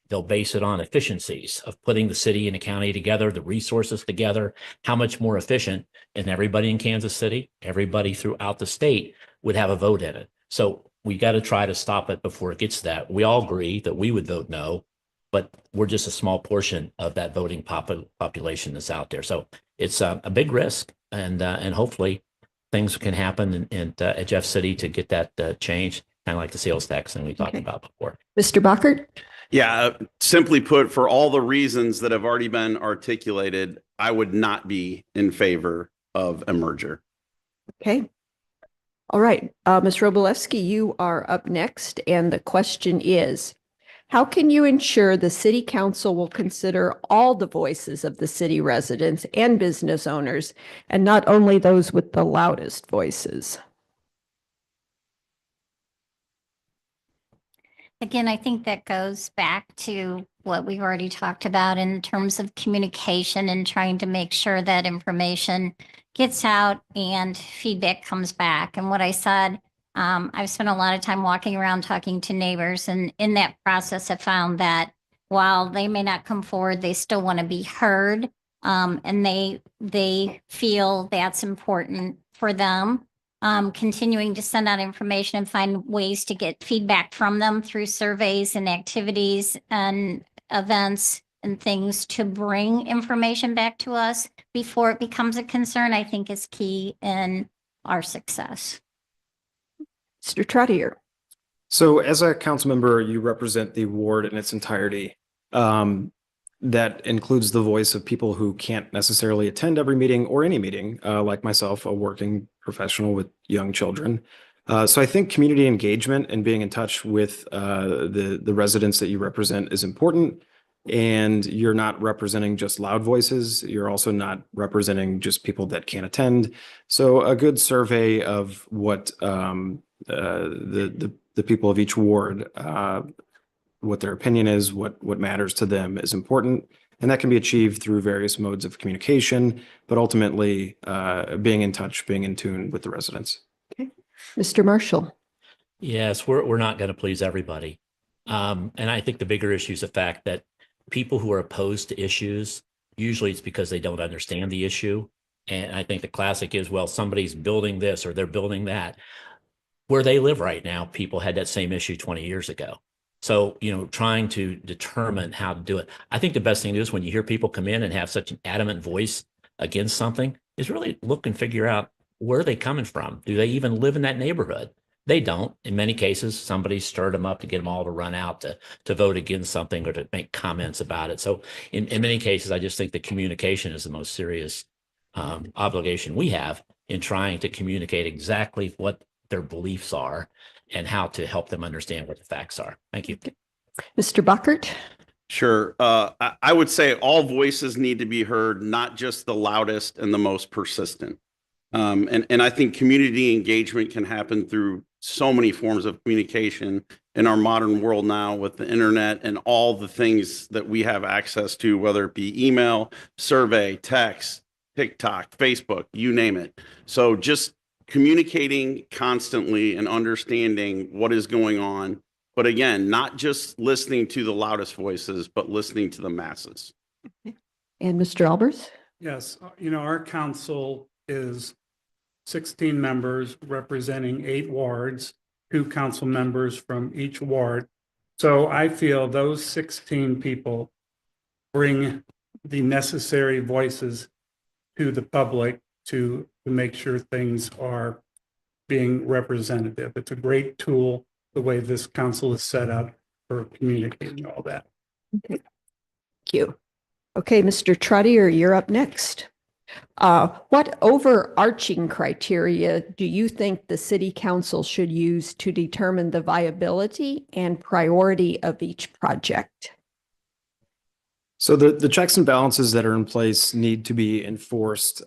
They'll base it on efficiencies of putting the city and the county together, the resources together, how much more efficient, and everybody in Kansas City, everybody throughout the state would have a vote in it. So we got to try to stop it before it gets to that. We all agree that we would vote no, but we're just a small portion of that voting population that's out there. So it's a big risk, and hopefully things can happen at Jeff City to get that changed, kind of like the sales tax thing we talked about before. Mr. Bockert. Yeah, simply put, for all the reasons that have already been articulated, I would not be in favor of a merger. Okay. All right. Ms. Robolewski, you are up next. And the question is, how can you ensure the city council will consider all the voices of the city residents and business owners, and not only those with the loudest voices? Again, I think that goes back to what we've already talked about in terms of communication and trying to make sure that information gets out and feedback comes back. And what I said, I've spent a lot of time walking around talking to neighbors, and in that process, I found that while they may not come forward, they still want to be heard, and they feel that's important for them. Continuing to send out information and find ways to get feedback from them through surveys and activities and events and things to bring information back to us before it becomes a concern, I think is key in our success. Mr. Trottier. So as a council member, you represent the ward in its entirety. That includes the voice of people who can't necessarily attend every meeting or any meeting, like myself, a working professional with young children. So I think community engagement and being in touch with the residents that you represent is important. And you're not representing just loud voices. You're also not representing just people that can't attend. So a good survey of what the people of each ward, what their opinion is, what matters to them is important. And that can be achieved through various modes of communication, but ultimately being in touch, being in tune with the residents. Okay. Mr. Marshall. Yes, we're not going to please everybody. And I think the bigger issue is the fact that people who are opposed to issues, usually it's because they don't understand the issue. And I think the classic is, well, somebody's building this or they're building that. Where they live right now, people had that same issue 20 years ago. So, trying to determine how to do it. I think the best thing to do is when you hear people come in and have such an adamant voice against something is really look and figure out where are they coming from? Do they even live in that neighborhood? They don't. In many cases, somebody stirred them up to get them all to run out to vote against something or to make comments about it. So in many cases, I just think the communication is the most serious obligation we have in trying to communicate exactly what their beliefs are and how to help them understand what the facts are. Thank you. Mr. Bockert. Sure. I would say all voices need to be heard, not just the loudest and the most persistent. And I think community engagement can happen through so many forms of communication in our modern world now with the internet and all the things that we have access to, whether it be email, survey, text, TikTok, Facebook, you name it. So just communicating constantly and understanding what is going on. But again, not just listening to the loudest voices, but listening to the masses. And Mr. Albers. Yes, our council is 16 members representing 8 wards, 2 council members from each ward. So I feel those 16 people bring the necessary voices to the public to make sure things are being representative. It's a great tool, the way this council is set up for communicating all that. Okay. Thank you. Okay, Mr. Trottier, you're up next. What overarching criteria do you think the city council should use to determine the viability and priority of each project? So the checks and balances that are in place need to be enforced.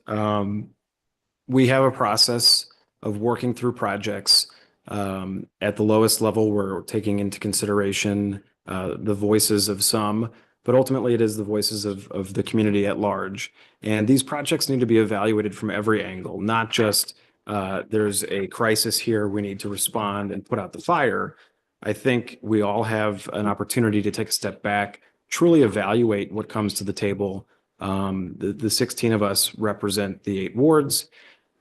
We have a process of working through projects. At the lowest level, we're taking into consideration the voices of some, but ultimately it is the voices of the community at large. And these projects need to be evaluated from every angle, not just there's a crisis here, we need to respond and put out the fire. I think we all have an opportunity to take a step back, truly evaluate what comes to the table. The 16 of us represent the 8 wards,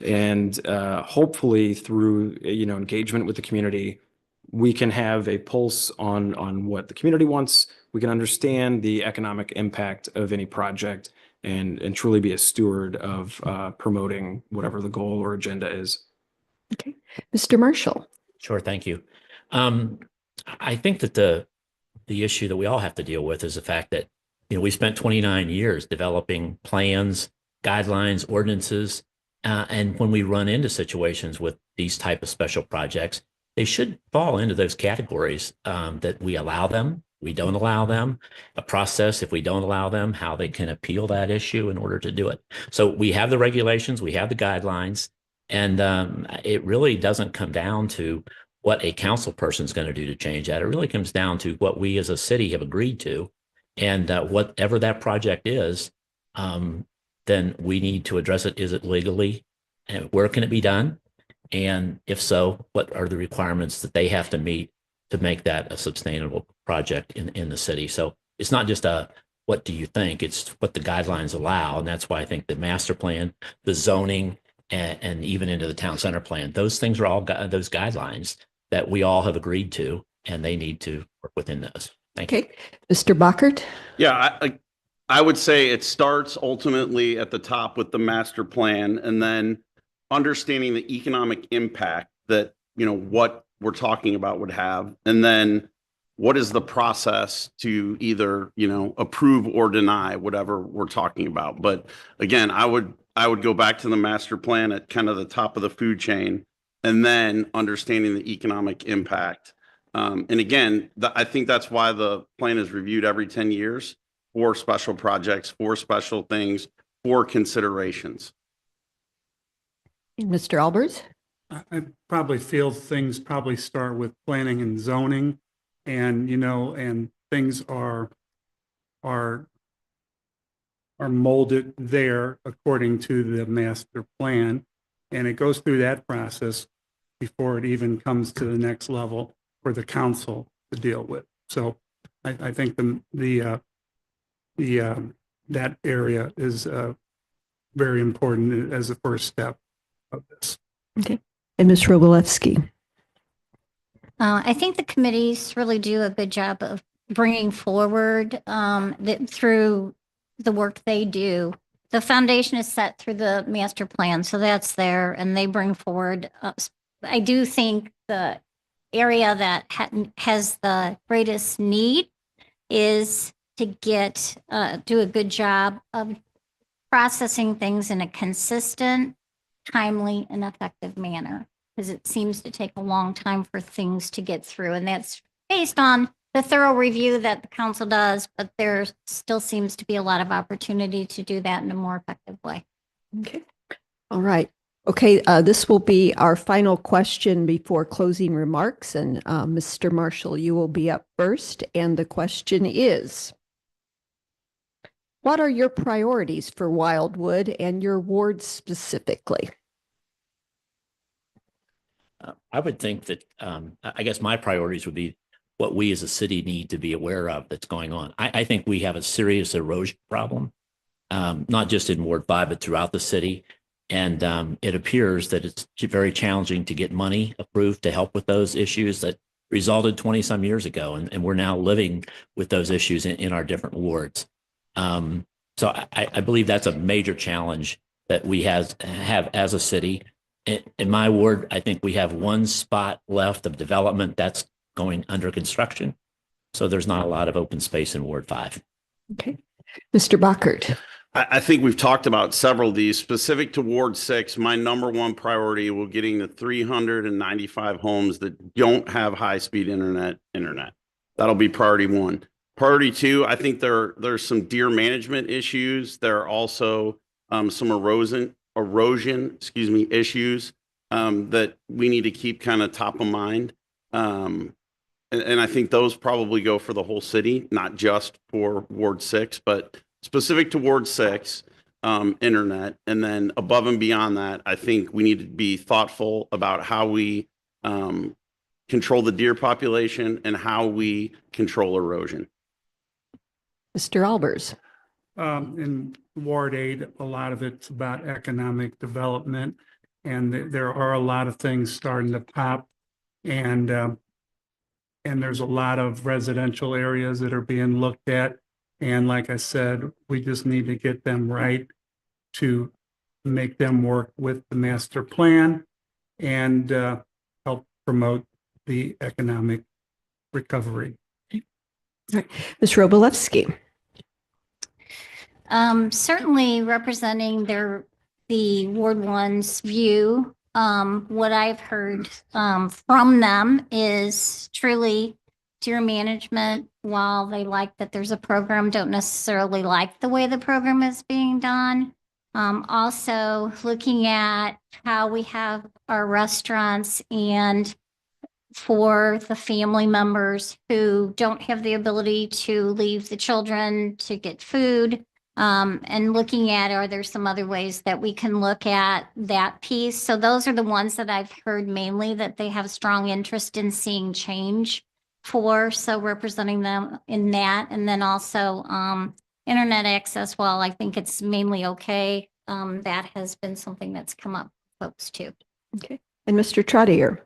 and hopefully through engagement with the community, we can have a pulse on what the community wants. We can understand the economic impact of any project and truly be a steward of promoting whatever the goal or agenda is. Okay. Mr. Marshall. Sure, thank you. I think that the issue that we all have to deal with is the fact that, we spent 29 years developing plans, guidelines, ordinances, and when we run into situations with these type of special projects, they should fall into those categories that we allow them, we don't allow them, a process if we don't allow them, how they can appeal that issue in order to do it. So we have the regulations, we have the guidelines, and it really doesn't come down to what a council person is going to do to change that. It really comes down to what we as a city have agreed to, and whatever that project is, then we need to address it. Is it legally, and where can it be done? And if so, what are the requirements that they have to meet to make that a sustainable project in the city? So it's not just what do you think, it's what the guidelines allow. And that's why I think the master plan, the zoning, and even into the town center plan, those things are all those guidelines that we all have agreed to, and they need to work within those. Thank you. Okay. Mr. Bockert. Yeah, I would say it starts ultimately at the top with the master plan, and then understanding the economic impact that, what we're talking about would have. And then what is the process to either, approve or deny whatever we're talking about. But again, I would go back to the master plan at kind of the top of the food chain, and then understanding the economic impact. And again, I think that's why the plan is reviewed every 10 years for special projects, for special things, for considerations. Mr. Albers. I probably feel things probably start with planning and zoning, and and things are molded there according to the master plan, and it goes through that process before it even comes to the next level for the council to deal with. So I think that area is very important as a first step of this. Okay. And Ms. Rogalewski. I think the committees really do a good job of bringing forward through the work they do. The foundation is set through the master plan, so that's there, and they bring forward. I do think the area that has the greatest need is to do a good job of processing things in a consistent, timely, and effective manner, because it seems to take a long time for things to get through. And that's based on the thorough review that the council does, but there still seems to be a lot of opportunity to do that in a more effective way. Okay. All right. Okay. This will be our final question before closing remarks. And Mr. Marshall, you will be up first. And the question is, what are your priorities for Wildwood and your ward specifically? I would think that, I guess my priorities would be what we as a city need to be aware of that's going on. I think we have a serious erosion problem, not just in Ward 5, but throughout the city. And it appears that it's very challenging to get money approved to help with those issues that resulted 20 some years ago. And we're now living with those issues in our different wards. So I believe that's a major challenge that we have as a city. In my ward, I think we have one spot left of development that's going under construction. So there's not a lot of open space in Ward 5. Okay. Mr. Bockert. I think we've talked about several of these. Specific to Ward 6, my number one priority will getting the 395 homes that don't have high-speed internet. That'll be priority 1. Priority 2, I think there's some deer management issues. There are also some erosion issues that we need to keep kind of top of mind. and I think those probably go for the whole city, not just for Ward 6, but specific to Ward 6, internet. And then above and beyond that, I think we need to be thoughtful about how we control the deer population and how we control erosion. Mr. Albers. In Ward 8, a lot of it's about economic development, and there are a lot of things starting to pop. And there's a lot of residential areas that are being looked at. And like I said, we just need to get them right to make them work with the master plan and help promote the economic recovery. Ms. Robolewski. Certainly representing the Ward 1's view. What I've heard from them is truly deer management. While they like that there's a program, don't necessarily like the way the program is being done. Also looking at how we have our restaurants and for the family members who don't have the ability to leave the children to get food. And looking at, are there some other ways that we can look at that piece? So those are the ones that I've heard mainly that they have strong interest in seeing change for. So representing them in that. And then also internet access, well, I think it's mainly okay. That has been something that's come up folks too. Okay. And Mr. Trottier.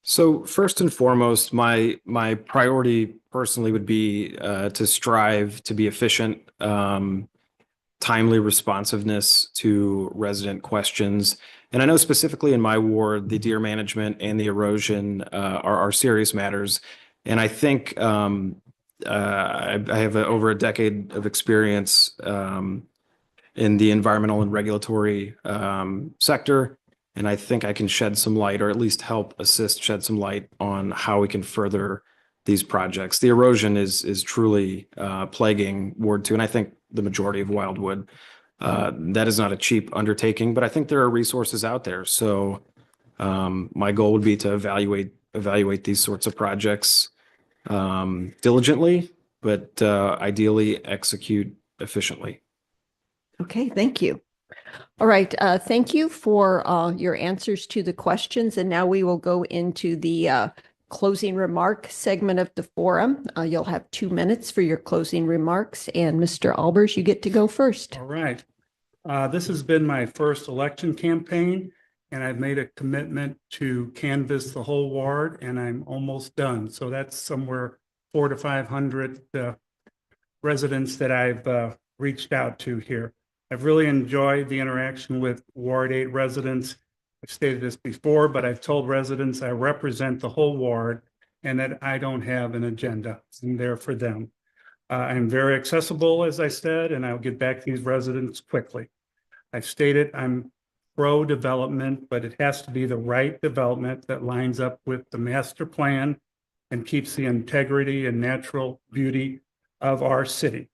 So first and foremost, my priority personally would be to strive to be efficient, timely responsiveness to resident questions. And I know specifically in my ward, the deer management and the erosion are serious matters. And I think I have over a decade of experience in the environmental and regulatory sector. And I think I can shed some light, or at least help assist shed some light on how we can further these projects. The erosion is truly plaguing Ward 2, and I think the majority of Wildwood. That is not a cheap undertaking, but I think there are resources out there. So my goal would be to evaluate these sorts of projects diligently, but ideally execute efficiently. Okay, thank you. All right, thank you for your answers to the questions. And now we will go into the closing remark segment of the forum. You'll have 2 minutes for your closing remarks. And Mr. Albers, you get to go first. All right. This has been my first election campaign, and I've made a commitment to canvass the whole ward, and I'm almost done. So that's somewhere 400 to 500 residents that I've reached out to here. I've really enjoyed the interaction with Ward 8 residents. I've stated this before, but I've told residents I represent the whole ward and that I don't have an agenda. I'm there for them. I'm very accessible, as I said, and I'll get back to these residents quickly. I've stated I'm pro-development, but it has to be the right development that lines up with the master plan and keeps the integrity and natural beauty of our city.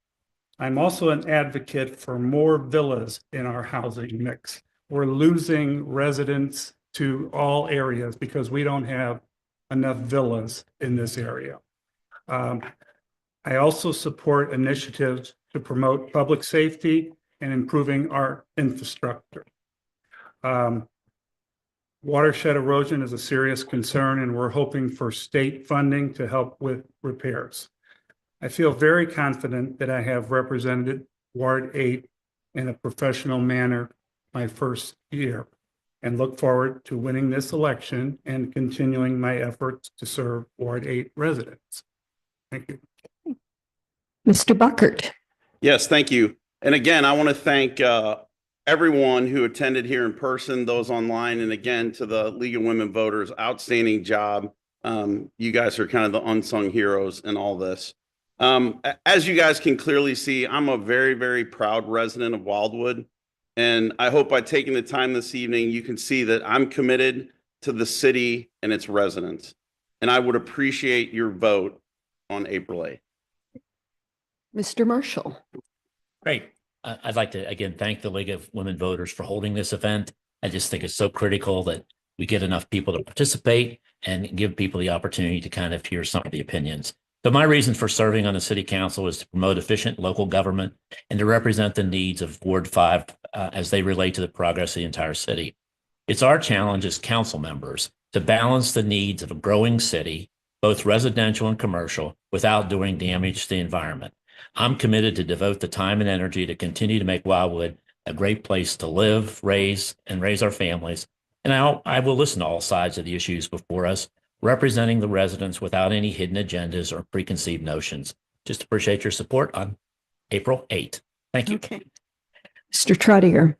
I'm also an advocate for more villas in our housing mix. We're losing residents to all areas because we don't have enough villas in this area. I also support initiatives to promote public safety and improving our infrastructure. Watershed erosion is a serious concern, and we're hoping for state funding to help with repairs. I feel very confident that I have represented Ward 8 in a professional manner my first year, and look forward to winning this election and continuing my efforts to serve Ward 8 residents. Thank you. Mr. Buckert. Yes, thank you. And again, I want to thank everyone who attended here in person, those online, and again, to the League of Women Voters, outstanding job. You guys are kind of the unsung heroes in all this. As you guys can clearly see, I'm a very, very proud resident of Wildwood. And I hope by taking the time this evening, you can see that I'm committed to the city and its residents. And I would appreciate your vote on April 8th. Mr. Marshall. Great. I'd like to, again, thank the League of Women Voters for holding this event. I just think it's so critical that we get enough people to participate and give people the opportunity to kind of hear some of the opinions. So my reason for serving on the city council is to promote efficient local government and to represent the needs of Ward 5 as they relate to the progress of the entire city. It's our challenge as council members to balance the needs of a growing city, both residential and commercial, without doing damage to the environment. I'm committed to devote the time and energy to continue to make Wildwood a great place to live, raise our families. And I will listen to all sides of the issues before us, representing the residents without any hidden agendas or preconceived notions. Just appreciate your support on April 8th. Thank you. Okay. Mr. Trottier.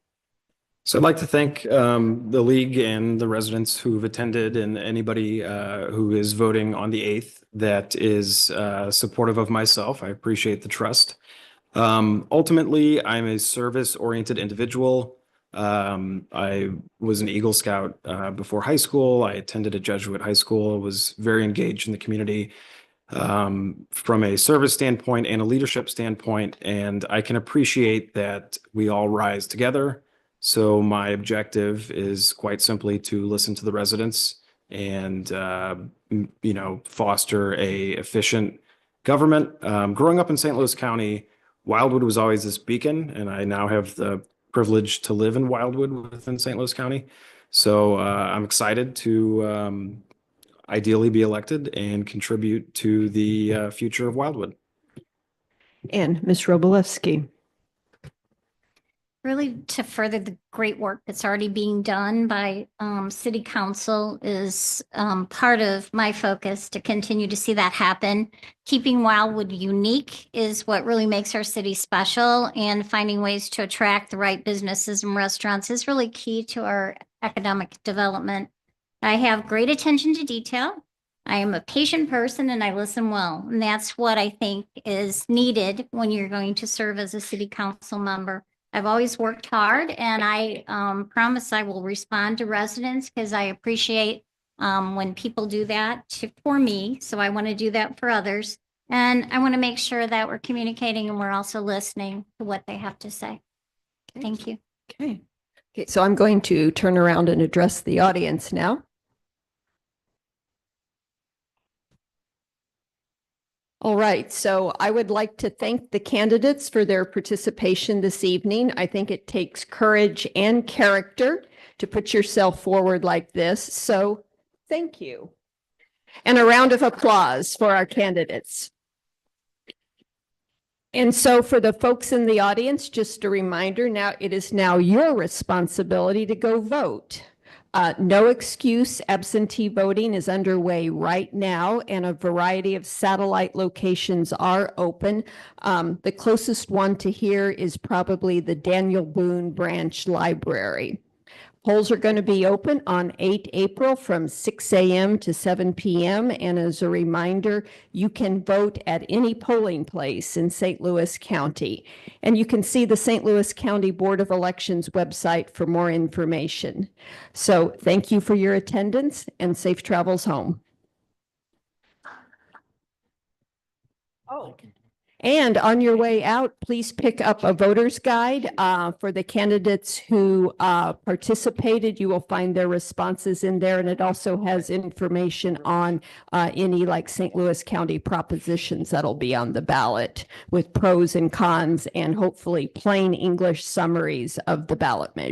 So I'd like to thank the league and the residents who've attended and anybody who is voting on the 8th that is supportive of myself. I appreciate the trust. Ultimately, I'm a service-oriented individual. I was an Eagle Scout before high school. I attended a Jesuit high school, was very engaged in the community from a service standpoint and a leadership standpoint. And I can appreciate that we all rise together. So my objective is quite simply to listen to the residents and, foster a efficient government. Growing up in St. Louis County, Wildwood was always this beacon, and I now have the privilege to live in Wildwood within St. Louis County. So I'm excited to ideally be elected and contribute to the future of Wildwood. And Ms. Robolewski. Really, to further the great work that's already being done by City Council is part of my focus to continue to see that happen. Keeping Wildwood unique is what really makes our city special, and finding ways to attract the right businesses and restaurants is really key to our economic development. I have great attention to detail. I am a patient person and I listen well, and that's what I think is needed when you're going to serve as a city council member. I've always worked hard, and I promise I will respond to residents because I appreciate when people do that for me. So I want to do that for others. And I want to make sure that we're communicating and we're also listening to what they have to say. Okay. Thank you. Okay. Okay, so I'm going to turn around and address the audience now. All right, so I would like to thank the candidates for their participation this evening. I think it takes courage and character to put yourself forward like this. So thank you. And a round of applause for our candidates. And so for the folks in the audience, just a reminder, now it is now your responsibility to go vote. No excuse absentee voting is underway right now, and a variety of satellite locations are open. The closest one to here is probably the Daniel Boone Branch Library. Polls are going to be open on 8 April from 6 a.m. to 7 p.m. And as a reminder, you can vote at any polling place in St. Louis County. And you can see the St. Louis County Board of Elections website for more information. So thank you for your attendance and safe travels home. Oh. And on your way out, please pick up a voter's guide for the candidates who participated. You will find their responses in there, and it also has information on any like St. Louis County propositions that'll be on the ballot with pros and cons and hopefully plain English summaries of the ballot measure.